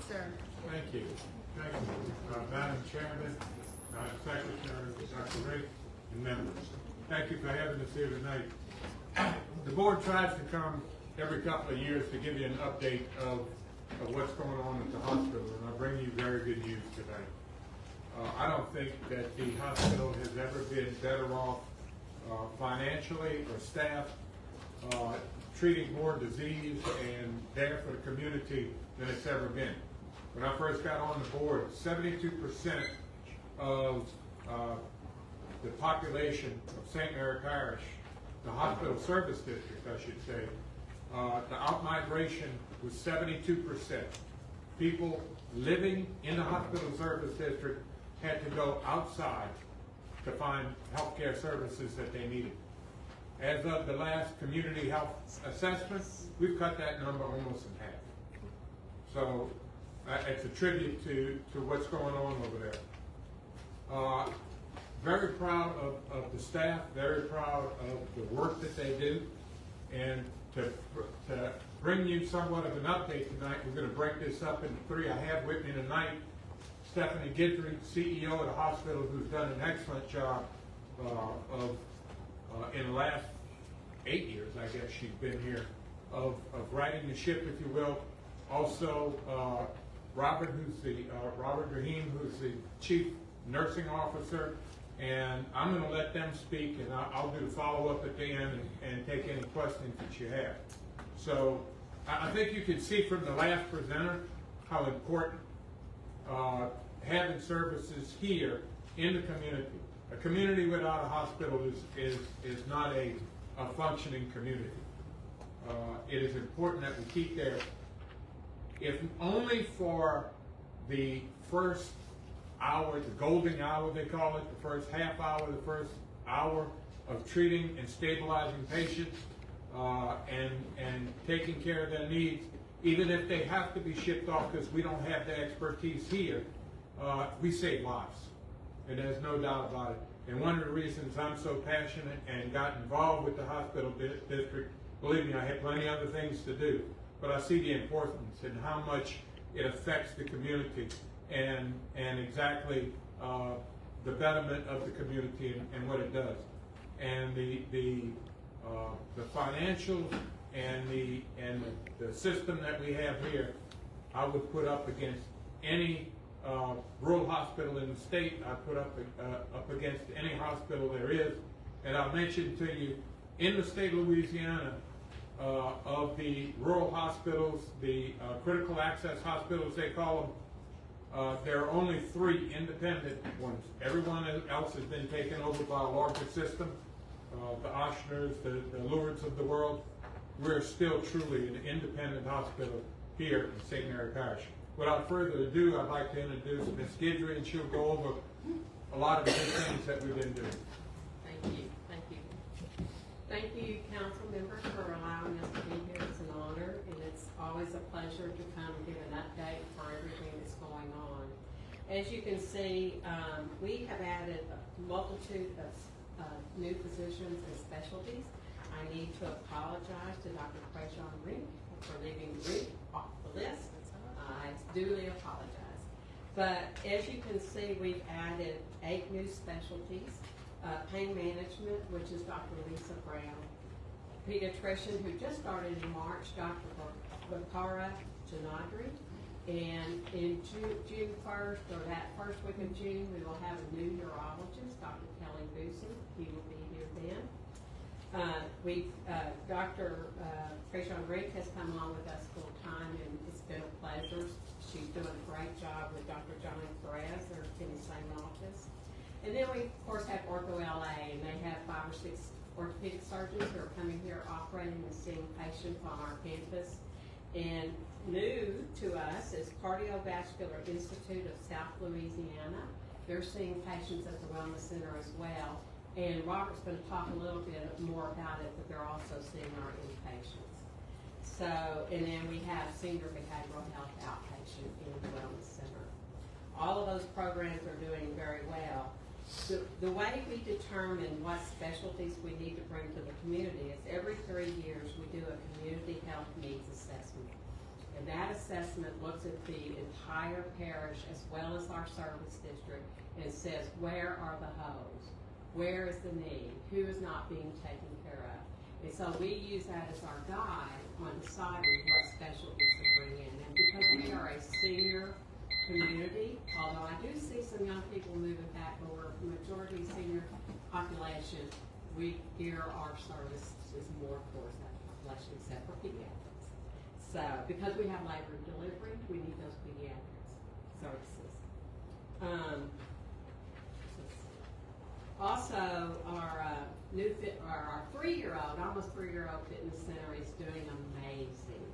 sir. Thank you. Thank you, Madam Chairman, Secretary, Dr. Rick, and members. Thank you for having us here tonight. The board tries to come every couple of years to give you an update of what's going on at the hospital, and I bring you very good news tonight. I don't think that the hospital has ever been better off financially or staff, treating more disease and there for the community than it's ever been. When I first got on the board, 72% of the population of St. Mary Parish, the hospital service district, I should say, the out-migration was 72%. People living in the hospital service district had to go outside to find healthcare services that they needed. As of the last community health assessment, we've cut that number almost in half. So it's a tribute to what's going on over there. Very proud of the staff, very proud of the work that they do, and to bring you somewhat of an update tonight, we're going to break this up into three. I have with me tonight Stephanie Guidry, CEO of the hospital, who's done an excellent job in the last 8 years, I guess she's been here, of righting the ship, if you will. Also, Robert Rahim, who's the chief nursing officer, and I'm going to let them speak, and I'll do the follow-up at the end and take any questions that you have. So I think you can see from the last presenter how important having services here in the community. A community without a hospital is not a functioning community. It is important that we keep there, if only for the first hour, the golden hour they call it, the first half hour, the first hour of treating and stabilizing patients and taking care of their needs, even if they have to be shipped off because we don't have the expertise here, we save lives, and there's no doubt about it. And one of the reasons I'm so passionate and got involved with the hospital district, believe me, I had plenty of other things to do, but I see the importance and how much it affects the community and exactly the betterment of the community and what it does. And the financials and the system that we have here, I would put up against any rural hospital in the state. I put up against any hospital there is. And I'll mention to you, in the state of Louisiana, of the rural hospitals, the critical access hospitals they call them, there are only 3 independent ones. Everyone else has been taken over by a larger system, the Oshners, the Lourdes of the world. We're still truly an independent hospital here in St. Mary Parish. Without further ado, I'd like to introduce Ms. Guidry, and she'll go over a lot of the good things that we've been doing. Thank you. Thank you. Thank you, council members, for allowing us to be here. It's an honor, and it's always a pleasure to come and give an update for everything that's going on. As you can see, we have added a multitude of new positions and specialties. I need to apologize to Dr. Krayshawn Rink for leaving Rink off the list. I duly apologize. But as you can see, we've added 8 new specialties. Pain management, which is Dr. Lisa Brown. Pediatrician, who just started in March, Dr. Bakara Janadri. And in June 1st, or that first week of June, we will have a new urologist, Dr. Kelly Boosie. He will be here then. Dr. Krayshawn Rink has come on with us full time, and it's been a pleasure. She's doing a great job with Dr. Johnny Perez. They're in the same office. And then we, of course, have Ortho LA, and they have 5 or 6 orthopedic surgeons who are coming here operating and seeing patients on our campus. And new to us is Cardiovascular Institute of South Louisiana. They're seeing patients at the Wellness Center as well. And Robert's going to talk a little bit more about it, but they're also seeing our inpatients. So, and then we have Senior Behavioral Health Outpatient in the Wellness Center. All of those programs are doing very well. The way we determine what specialties we need to bring to the community is every 3 years we do a community health needs assessment. And that assessment assessment looks at the entire parish as well as our service district and says, where are the holes? Where is the need? Who is not being taken care of? And so we use that as our guide on deciding what specialties to bring in. And because we are a senior community, although I do see some young people moving back, but we're majority senior population, we gear our services more towards that population, except for pediatrics. So, because we have labor and delivery, we need those pediatrics services. Also, our our 3-year-old, almost 3-year-old fitness center is doing amazing.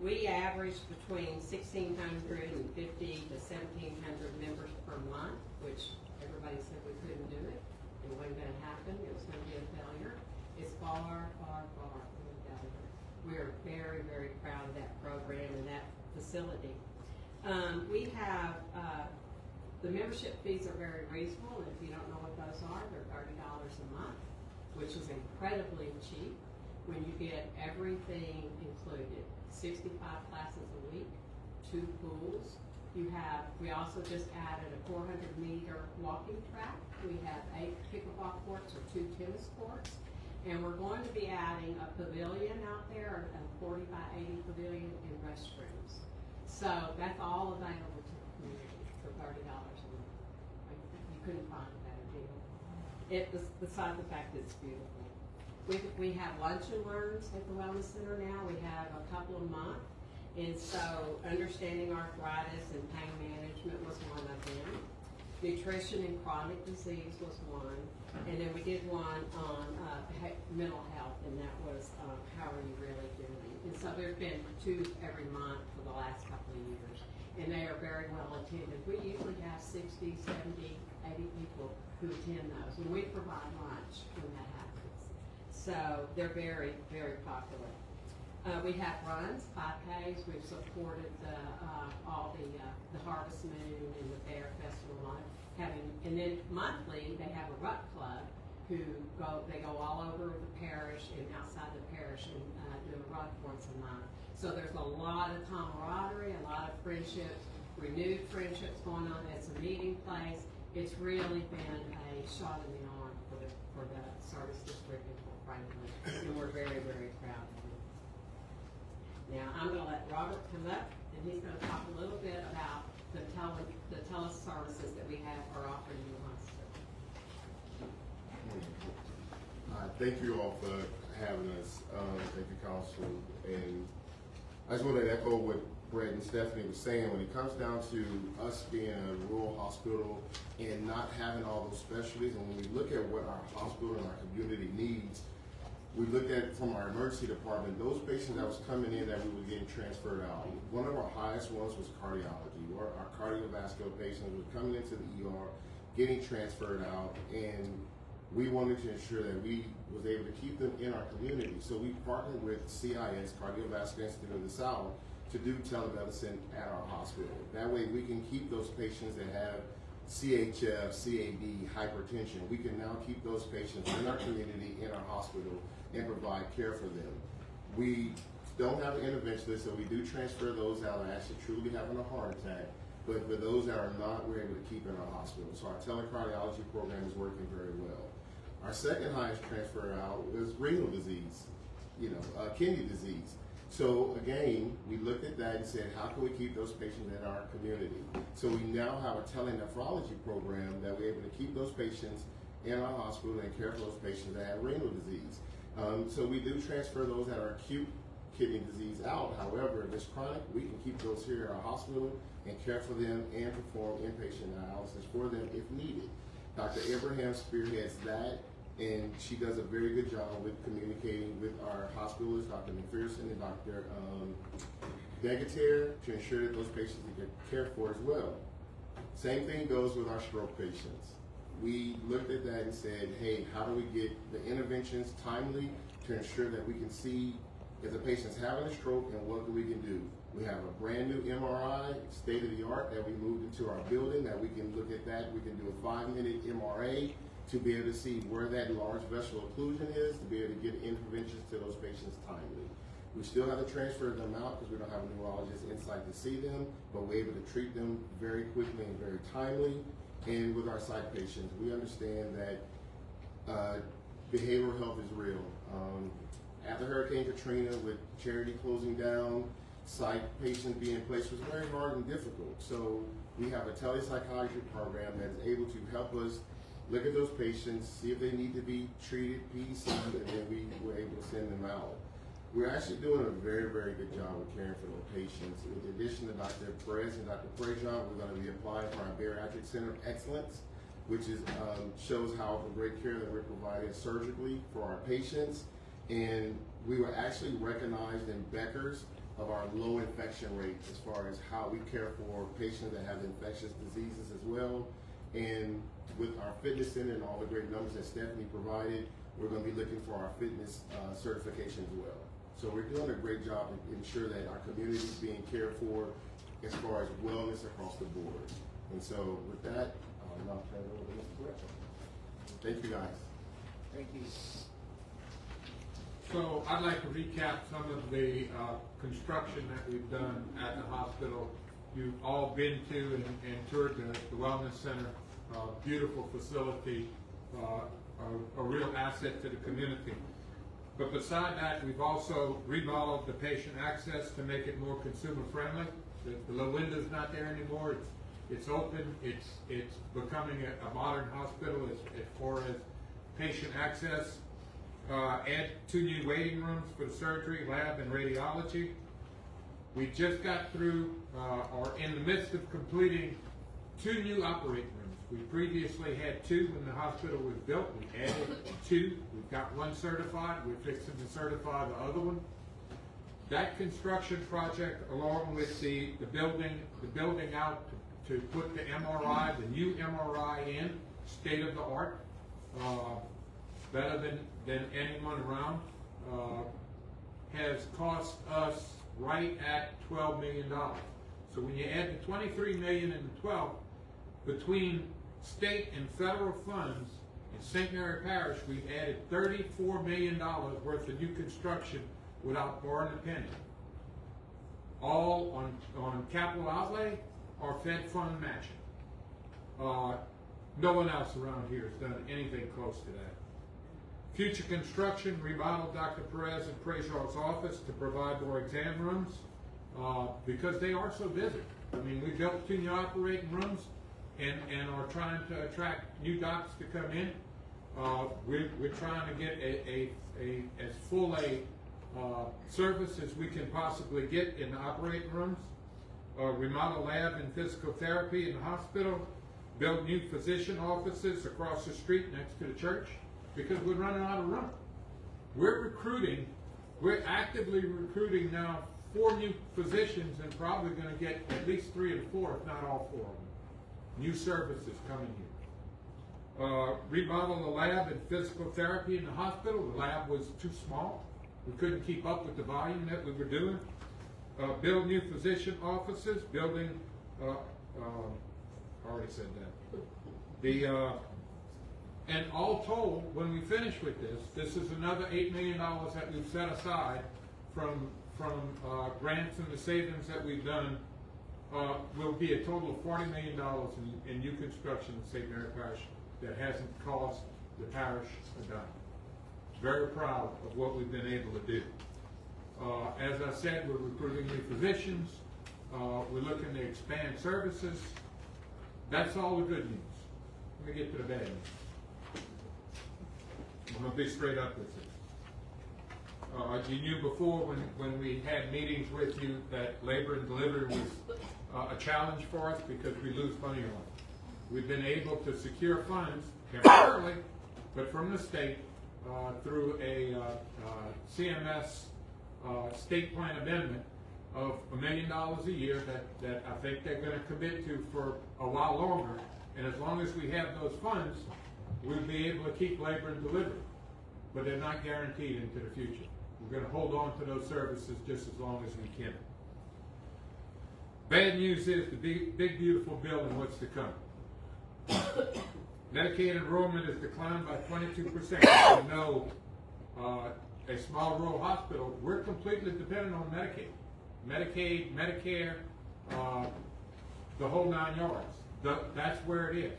We average between 1,650 to 1,700 members per month, which everybody said we couldn't do it. It wasn't going to happen. It was going to be a failure. It's far, far, far from a failure. We're very, very proud of that program and that facility. We have the membership fees are very reasonable, and if you don't know what those are, they're $30 a month, which is incredibly cheap when you get everything included. 65 classes a week, 2 pools. We also just added a 400-meter walking track. We have 8 pickleball courts or 2 tennis courts. And we're going to be adding a pavilion out there, a 40 by 80 pavilion and restrooms. So that's all available to the community for $30 a month. You couldn't find a better deal. Besides the fact that it's beautiful. We have lunch and learns at the Wellness Center now. We have a couple a month. And so understanding arthritis and pain management was one of them. Nutrition and chronic disease was one. And then we did one on mental health, and that was how are you really doing? And so there's been 2 every month for the last couple of years. And they are very well attended. We usually have 60, 70, 80 people who attend those. And we provide lunch when that happens. So they're very, very popular. We have runs, 5Ks. We've supported all the Harvest Moon and the Bear Festival on and then monthly they have a ruck club who go all over the parish and outside the parish and do a ruck once a month. So there's a lot of camaraderie, a lot of friendships, renewed friendships going on. It's a meeting place. It's really been a shot in the arm for the service district in Fort Franklin, and we're very, very proud of it. Now I'm going to let Robert come up, and he's going to talk a little bit about the teleservices that we have are offered in the hospital. Thank you all for having us. Thank you, Council. And I just want to echo what Brett and Stephanie was saying. When it comes down to us being a rural hospital and not having all those specialties, and when we look at what our hospital and our community needs, we looked at from our emergency department, those patients that was coming in that we were getting transferred out. One of our highest ones was cardiology. Our cardiovascular patients were coming into the ER, getting transferred out, and we wanted to ensure that we was able to keep them in our community. So we partnered with CIS, Cardiovascular Institute of the South, to do telemedicine at our hospital. That way we can keep those patients that have CHF, CAD, hypertension. We can now keep those patients in our community, in our hospital, and provide care for them. We don't have an interventionist, so we do transfer those out that are actually truly having a heart attack. But for those that are not, we're able to keep in our hospital. So our telecardiology program is working very well. Our second highest transfer out is renal disease, kidney disease. So again, we looked at that and said, how can we keep those patients in our community? So we now have a telenephrology program that we're able to keep those patients in our hospital and care for those patients that have renal disease. So we do transfer those that are acute kidney disease out. However, if it's chronic, we can keep those here at our hospital and care for them and perform inpatient dialysis for them if needed. Dr. Abraham spearheads that, and she does a very good job with communicating with our hospitalists, Dr. McPherson and Dr. Degatere, to ensure that those patients get cared for as well. Same thing goes with our stroke patients. We looked at that and said, hey, how do we get the interventions timely to ensure that we can see if the patient's having a stroke and what we can do. We have a brand new MRI, state of the art, that we moved into our building that we can look at that. We can do a 5-minute MRA to be able to see where that large vessel occlusion is, to be able to get interventions to those patients timely. We still have to transfer them out because we don't have a neurologist inside to see them, but we're able to treat them very quickly and very timely. And with our psych patients, we understand that behavioral health is real. After Hurricane Katrina, with charity closing down, psych patients being placed was very hard and difficult. So we have a telepsychiatry program that's able to help us look at those patients, see if they need to be treated, PDC, and then we were able to send them out. We're actually doing a very, very good job of caring for those patients. In addition to Dr. Perez and Dr. Prejean, we're going to be applying for our Bariatric Center of Excellence, which is shows how the great care that we're providing surgically for our patients. And we were actually recognized in Becker's of our low infection rate as far as how we care for patients that have infectious diseases as well. And with our fitness center and all the great numbers that Stephanie provided, we're going to be looking for our fitness certification as well. So we're doing a great job to ensure that our community is being cared for as far as wellness across the board. And so with that, I'll now turn it over to Mr. Brett. Thank you, guys. Thank you. So I'd like to recap some of the construction that we've done at the hospital. You've all been to and toured the Wellness Center, beautiful facility, a real asset to the community. But beside that, we've also remodeled the patient access to make it more consumer friendly. The little window's not there anymore. It's open. It's becoming a modern hospital as far as patient access. Add 2 new waiting rooms for the surgery, lab, and radiology. We just got through, or in the midst of completing 2 new operating rooms. We previously had 2 when the hospital was built. We added 2. We've got 1 certified. We're fixing to certify the other one. That construction project, along with the building out to put the MRI, the new MRI in, state of the art, better than anyone around, has cost us right at $12 million. So when you add the $23 million and the 12, between state and federal funds in St. Mary Parish, we've added $34 million worth of new construction without borrowing a penny. All on capital outlay or Fed fund matching. No one else around here has done anything close to that. Future construction, remodeled Dr. Perez and Prejean's office to provide more exam rooms because they are so busy. I mean, we built 2 new operating rooms and are trying to attract new docs to come in. We're trying to get as full a service as we can possibly get in the operating rooms. Remodel lab and physical therapy in the hospital. Build new physician offices across the street next to the church, because we're running out of room. We're actively recruiting now 4 new physicians and probably going to get at least 3 or 4, if not all 4 of them. New services coming here. Remodel the lab and physical therapy in the hospital. The lab was too small. We couldn't keep up with the volume that we were doing. Build new physician offices, building, already said that. And all told, when we finish with this is another $8 million that we've set aside from grants and the savings that we've done. Will be a total of $40 million in new construction in St. Mary Parish that hasn't cost the parish a dime. Very proud of what we've been able to do. As I said, we're recruiting new physicians. We're looking to expand services. That's all the good news. Let me get to the bad news. I'm going to be straight up with you. You knew before when we had meetings with you that labor and delivery was a challenge for us because we lose money on it. We've been able to secure funds temporarily, but from the state through a CMS state plan amendment of $1 million a year that I think they're going to commit to for a while longer. And as long as we have those funds, we'll be able to keep labor and delivery. But they're not guaranteed into the future. We're going to hold on to those services just as long as we can. Bad news is the big beautiful bill and what's to come. Medicaid enrollment has declined by 22%. You know, a small rural hospital, we're completely dependent on Medicaid. Medicaid, Medicare, the whole 9 yards. That's where it is.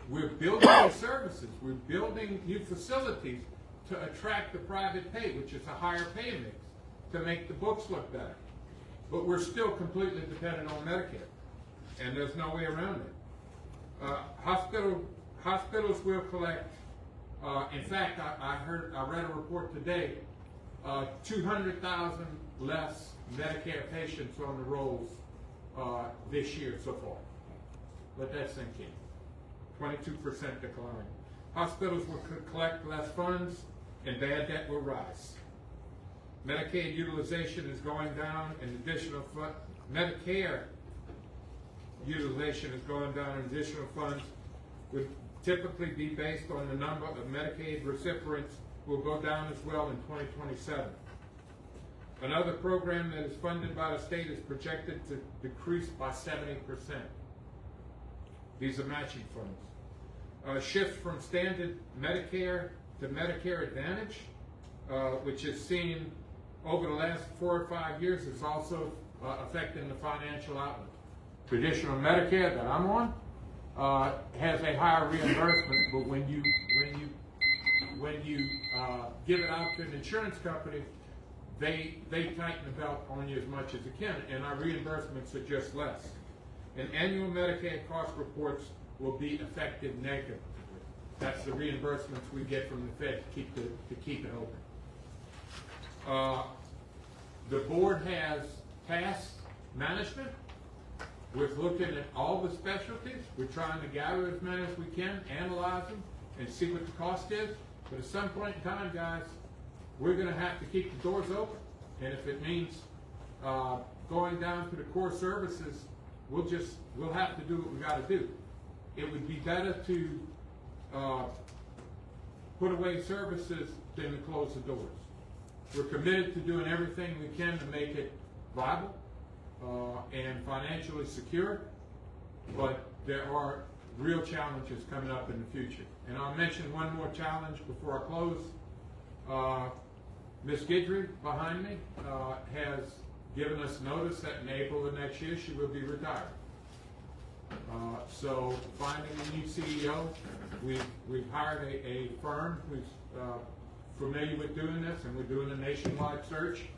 We're building new services. We're building new facilities to attract the private pay, which is a higher pay mix, to make the books look better. But we're still completely dependent on Medicare, and there's no way around it. Hospitals will collect. In fact, I read a report today. 200,000 less Medicare patients on the rolls this year so far. Let that sink in. 22% decline. Hospitals will collect less funds, and bad debt will rise. Medicaid utilization is going down, and additional Medicare utilization is going down, and additional funds would typically be based on the number of Medicaid recipients will go down as well in 2027. Another program that is funded by the state is projected to decrease by 70%. These are matching funds. Shift from standard Medicare to Medicare Advantage, which is seen over the last 4 or 5 years, is also affecting the financial outlook. Traditional Medicare that I'm on has a higher reimbursement, but when you give it out to an insurance company, they tighten the belt on you as much as they can, and our reimbursements are just less. And annual Medicaid cost reports will be affected negatively. That's the reimbursements we get from the Fed to keep it open. The board has tasked management with looking at all the specialties. We're trying to gather as many as we can, analyze them, and see what the cost is. But at some point in time, guys, we're going to have to keep the doors open. And if it means going down to the core services, we'll have to do what we got to do. It would be better to put away services than to close the doors. We're committed to doing everything we can to make it viable and financially secure, but there are real challenges coming up in the future. And I'll mention one more challenge before I close. Ms. Guidry behind me has given us notice that in April of next year she will be retired. So finding a new CEO, we've hired a firm who's familiar with doing this, and we're doing a nationwide search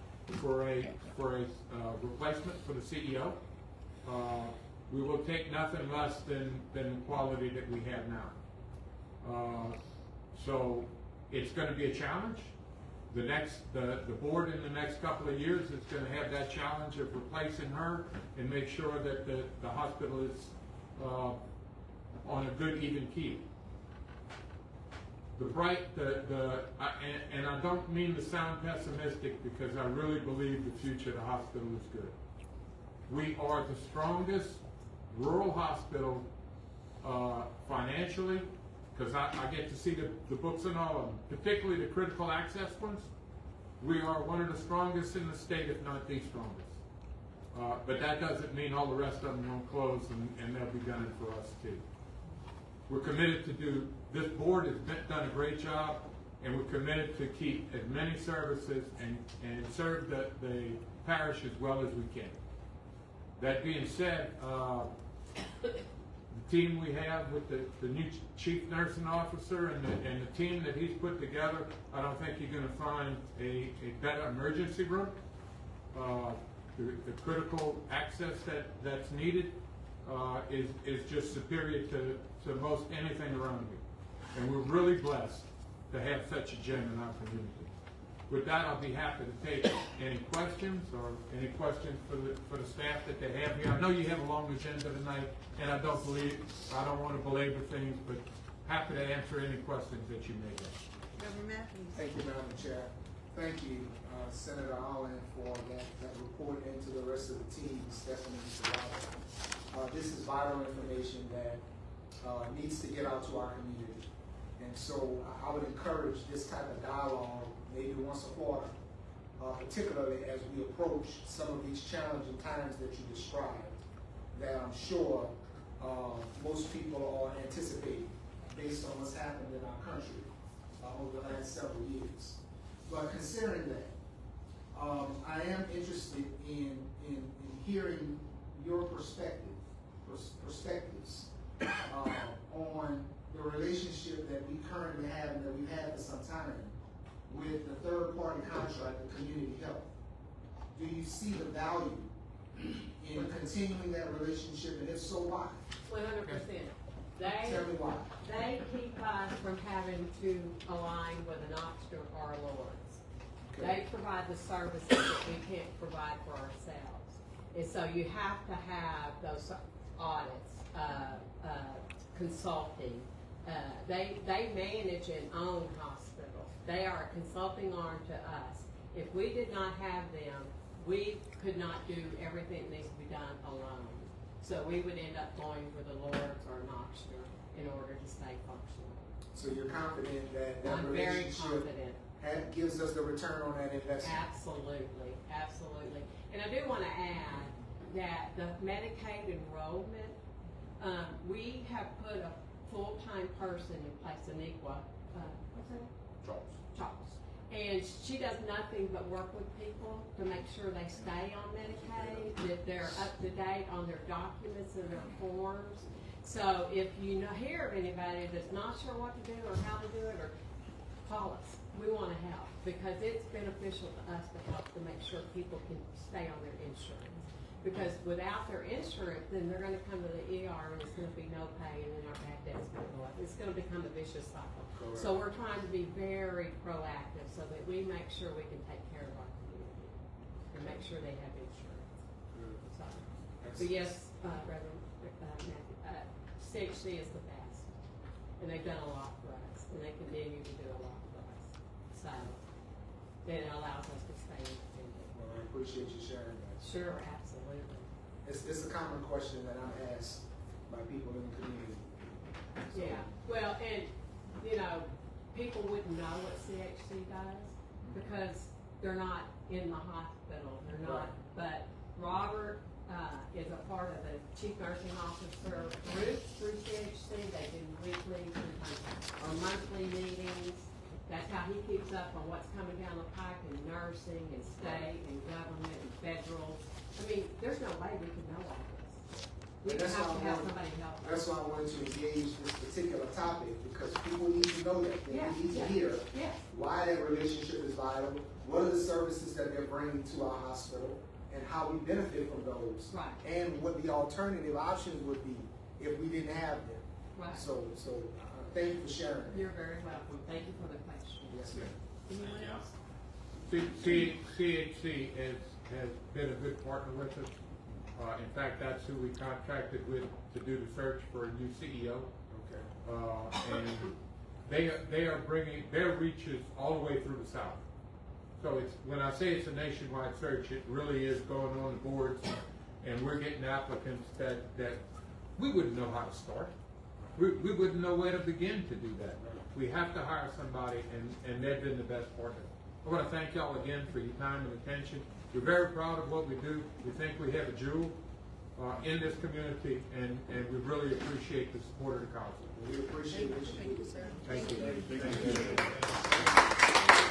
for a replacement for the CEO. We will take nothing less than the quality that we have now. So it's going to be a challenge. The board in the next couple of years is going to have that challenge of replacing her and make sure that the hospital is on a good, even keel. And I don't mean to sound pessimistic, because I really believe the future of the hospital is good. We are the strongest rural hospital financially, because I get to see the books on all of them, particularly the critical access ones. We are one of the strongest in the state, if not the strongest. But that doesn't mean all the rest of them won't close, and they'll be gunning for us too. We're committed to this board has done a great job, and we're committed to keep as many services and serve the parish as well as we can. That being said, the team we have with the new chief nursing officer and the team that he's put together, I don't think you're going to find a better emergency room. The critical access that's needed is just superior to most anything around here. And we're really blessed to have such a gem in our community. With that, I'll be happy to take any questions or any questions for the staff that they have here. I know you have a long agenda tonight, and I don't want to belabor things, but happy to answer any questions that you may have. Reverend Matthews. Thank you, Madam Chair. Thank you, Senator Allen, for that report, and to the rest of the team, Stephanie and Sabata. This is vital information that needs to get out to our community. And so I would encourage this type of dialogue maybe once a quarter, particularly as we approach some of these challenging times that you described, that I'm sure most people are anticipating based on what's happened in our country over the last several years. But considering that, I am interested in hearing your perspectives on the relationship that we currently have and that we've had for some time with the third-party contractor, Community Health. Do you see the value in continuing that relationship, and if so, why? 100%. Tell me why. They keep us from having to align with an Oxford or a Lawrence. Okay. They provide the services that we can't provide for ourselves. And so you have to have those audits, consulting. They manage and own hospitals. They are a consulting arm to us. If we did not have them, we could not do everything that needs to be done alone. So we would end up going with a Lawrence or an Oxford in order to stay functional. So you're confident that that I'm very relationship confident. gives us the return on that investment? Absolutely, absolutely. And I do want to add that the Medicaid enrollment, we have put a full-time person in place, Aniqua, what's her name? Charles. And she does nothing but work with people to make sure they stay on Medicaid, that they're up to date on their documents and their forms. So if you hear of anybody that's not sure what to do or how to do it, or call us. We want to help because it's beneficial to us to help to make sure people can stay on their insurance. Because without their insurance, then they're going to come to the ER and it's going to be no pay, and then our bad debt's going to go up. It's going to become a vicious cycle. Correct. So we're trying to be very proactive so that we make sure we can take care of our community and make sure they have insurance. So yes, Reverend Matthew, CHC is the best, and they've done a lot for us, and they continue to do a lot for us. So then it allows us to stay independent. Well, I appreciate you sharing that. Sure, absolutely. It's a common question that I'm asked by people in the community. So, Yeah, well, and, people wouldn't know what CHC does because they're not in the hospital, they're not, Right. but Robert, is a part of the chief nursing officer group through CHC. They do weekly, sometimes or monthly meetings. That's how he keeps up on what's coming down the pike in nursing and state and government and federal. I mean, there's no way we could know all this. We And that's have why to I have wanted- somebody help us. That's why I wanted to engage this particular topic, because people need to know that. They need to hear Yes. why that relationship is vital, what are the services that they're bringing to our hospital, and how we benefit from those. Right. And what the alternative options would be if we didn't have them. Right. So thank you for sharing that. You're very welcome. Thank you for the question. Yes, ma'am. Anyone else? CHC has been a good partner with us. In fact, that's who we contracted with to do the search for a new CEO. Okay. And they are bringing their reaches all the way through the South. So when I say it's a nationwide search, it really is going on the boards, and we're getting applicants that we wouldn't know how to start. We wouldn't know where to begin to do that. We have to hire somebody, and they've been the best partner. I want to thank y'all again for your time and attention. We're very proud of what we do. We think we have a jewel in this community, and we really appreciate the support of the council. We appreciate what you do. Thank you, sir. Thank you.